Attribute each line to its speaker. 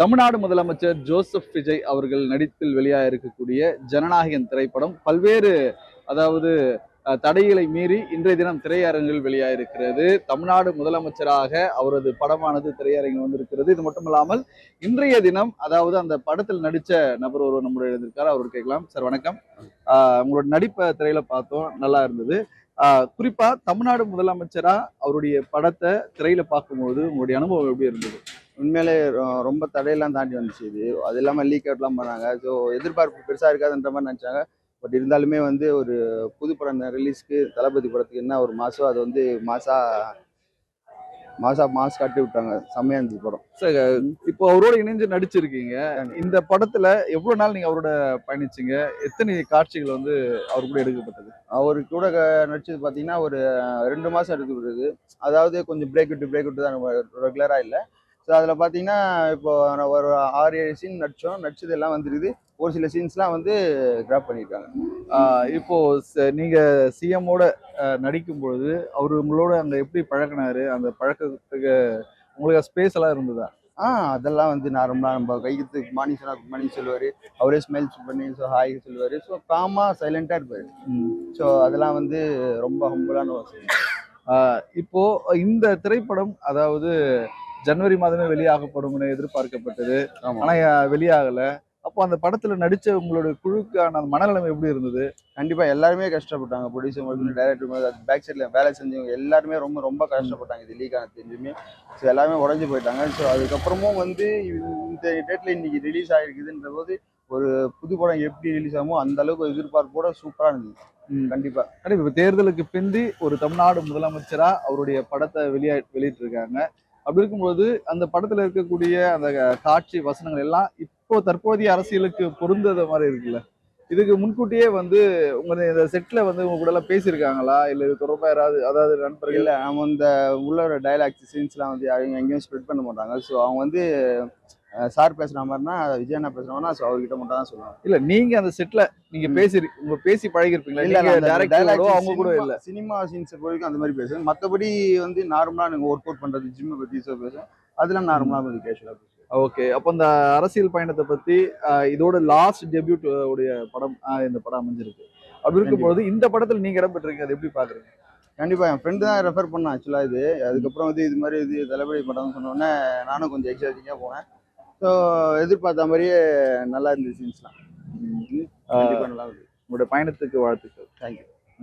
Speaker 1: தமிழ்நாடு முதலமைச்சர் ஜோசப் விஜய் அவர்கள் நடிப்பில் வெளியாக இருக்கக்கூடிய ஜனநாயகன் திரைப்படம் பல்வேறு அதாவது தடைகளை மீறி இன்றைய தினம் திரையரங்கில் வெளியாக இருக்கிறது. தமிழ்நாடு முதலமைச்சராக அவரது படமானது திரையரங்கில் வந்திருக்கிறது. இது மட்டுமல்லாமல் இன்றைய தினம் அதாவது அந்த படத்தில் நடித்த நபர் ஒருவர் நம்முடைய இருக்கார். அவர் கேட்கலாம். சார் வணக்கம். உங்களோட நடிப்பை திரையில பார்த்தோம், நல்லா இருந்தது. குறிப்பா தமிழ்நாடு முதலமைச்சரா அவருடைய படத்தை திரையில பார்க்கும்போது உங்களுடைய அனுபவம் எப்படி இருந்தது?
Speaker 2: உண்மையிலே ரொம்ப தடையெல்லாம் தாண்டி வந்துச்சு இது. அது இல்லாமல் லீக் அவுட்லாம் பண்ணாங்க. ஸோ எதிர்பார்ப்பு பெருசாக இருக்காதுன்ற மாதிரி நினச்சாங்க. பட் இருந்தாலுமே வந்து ஒரு புது படம் ரிலீஸ்க்கு தளபதி படத்துக்கு என்ன ஒரு மாசம் அது வந்து மாஸ் காட்டி விட்டாங்க. செம்மையா இருந்தது படம்.
Speaker 1: சார் இப்போ அவரோட இணைஞ்சு நடிச்சிருக்கீங்க. இந்த படத்துல எவ்வளவு நாள் நீங்க அவரோட பயணிச்சீங்க? எத்தனை காட்சிகள் வந்து அவர் கூட எடுக்கப்பட்டது?
Speaker 2: அவரு கூட நடிச்சது பார்த்தீங்கன்னா ஒரு 2 மாசம் எடுக்கப்பட்டது. அதாவது கொஞ்சம் பிரேக் விட்டு தான் ரெகுலரா இல்லை. ஸோ அதில் பார்த்தீங்கன்னா இப்போ ஒரு 6-7 சீன் நடிச்சது எல்லாம் வந்துருக்குது. ஒரு சில சீன்ஸ்லாம் வந்து கிராப் பண்ணியிருக்காங்க.
Speaker 1: இப்போ நீங்க சிஎம்மோட நடிக்கும் பொழுது அவர் உங்களோட அங்க எப்படி பழகினாரு? அந்த பழக்கத்துக்கு உங்களுக்கு ஸ்பேஸ் எல்லாம் இருந்ததா?
Speaker 2: அதெல்லாம் வந்து நார்மலாக நம்ம கைக்கு மார்னிங் சொன்னா குட் மார்னிங் சொல்லுவார். அவரே ஸ்மெல்ஸ் பண்ணி ஸோ ஹாய் சொல்லுவார். ஸோ காமாக சைலண்டாக இருப்பார். ஸோ அதெல்லாம் வந்து ரொம்ப ஹம்பிளான ஒரு
Speaker 1: இப்போ இந்த திரைப்படம் அதாவது ஜனவரி மாதமே வெளியாகப்படும் என எதிர்பார்க்கப்பட்டது. ஆனா வெளியாகல. அப்போ அந்த படத்துல நடிச்ச உங்களுடைய குழுக்கான அந்த மனநிலைமை எப்படி இருந்தது?
Speaker 2: கண்டிப்பா எல்லாருமே கஷ்டப்பட்டாங்க. ப்ரொடியூசர் முதல்ல டைரக்டர் பேக் சைட்ல வேலை செஞ்சவங்க எல்லாருமே ரொம்ப ரொம்ப கஷ்டப்பட்டாங்க. இது லீக் ஆன தெரிஞ்சுமே. ஸோ எல்லாருமே உடஞ்சி போயிட்டாங்க. ஸோ அதுக்கப்புறமும் வந்து இந்த டேட்ல இன்னைக்கு ரிலீஸ் ஆகிருக்குதுன்ற போது ஒரு புது படம் எப்படி ரிலீஸ் ஆகுமோ அந்த அளவுக்கு எதிர்பார்ப்போட சூப்பரா இருந்தது. கண்டிப்பா
Speaker 1: இப்ப தேர்தலுக்கு பிந்தி ஒரு தமிழ்நாடு முதலமைச்சரா அவருடைய படத்தை வெளியிட்டு இருக்காங்க. அப்படி இருக்கும்போது அந்த படத்துல இருக்கக்கூடிய அந்த காட்சி வசனங்கள் எல்லாம் இப்போ தற்போதைய அரசியலுக்கு பொருந்தத மாதிரி இருக்குல்ல. இதுக்கு முன்கூட்டியே வந்து உங்க இந்த செட்ல வந்து உங்க கூட எல்லாம் பேசியிருக்காங்களா? இல்ல இது தொடர்பா யாராவது அதாவது நண்பர்கள்?
Speaker 2: இல்ல நம்ம இந்த உள்ள டைலாக்ஸ் சீன்ஸ்லாம் வந்து யாரும் எங்கேயும் ஸ்ப்ரெட் பண்ண மாட்டாங்க. ஸோ அவங்க வந்து சார் பேசுற மாதிரினா விஜய் அண்ணா பேசுறாங்கன்னா ஸோ அவர்கிட்ட மட்டும் தான் சொல்லுவாங்க.
Speaker 1: இல்ல நீங்க அந்த செட்ல நீங்க பேசி பழகி இருப்பீங்களா? இல்ல அவங்க கூட இல்ல
Speaker 2: சினிமா சீன்ஸ் போய்க்கும் அந்த மாதிரி பேசுவேன். மற்றபடி வந்து நார்மலா நீங்க ஒர்க் அவுட் பண்றது ஜிம்மை பத்தி பேசுவேன். அதெல்லாம் நார்மலா வந்து கேஷுவலா பேசுவேன்.
Speaker 1: ஓகே. அப்போ இந்த அரசியல் பயணத்தை பத்தி இதோட லாஸ்ட் டெபியூட் உடைய படம் இந்த படம் அமைஞ்சிருக்கு. அப்படி இருக்கும்போது இந்த படத்துல நீங்க இடம் பெற்றிருக்கீங்க, அதை எப்படி பாக்குறீங்க?
Speaker 2: கண்டிப்பா என் ஃப்ரெண்டு தான் ரெஃபர் பண்ணேன் ஆக்சுவலா இது. அதுக்கப்புறம் வந்து இது மாதிரி இது தளபதி படம்னு சொன்னோடனே நானும் கொஞ்சம் எக்ஸைட்டிங்காக போனேன். ஸோ எதிர்பார்த்த மாதிரியே நல்லா இருந்துச்சு சீன்ஸ்லாம்.
Speaker 1: கண்டிப்பா நல்லா இருந்துச்சு. உங்களோட பயணத்துக்கு வாழ்த்துக்கள்.
Speaker 2: தேங்க்யூ.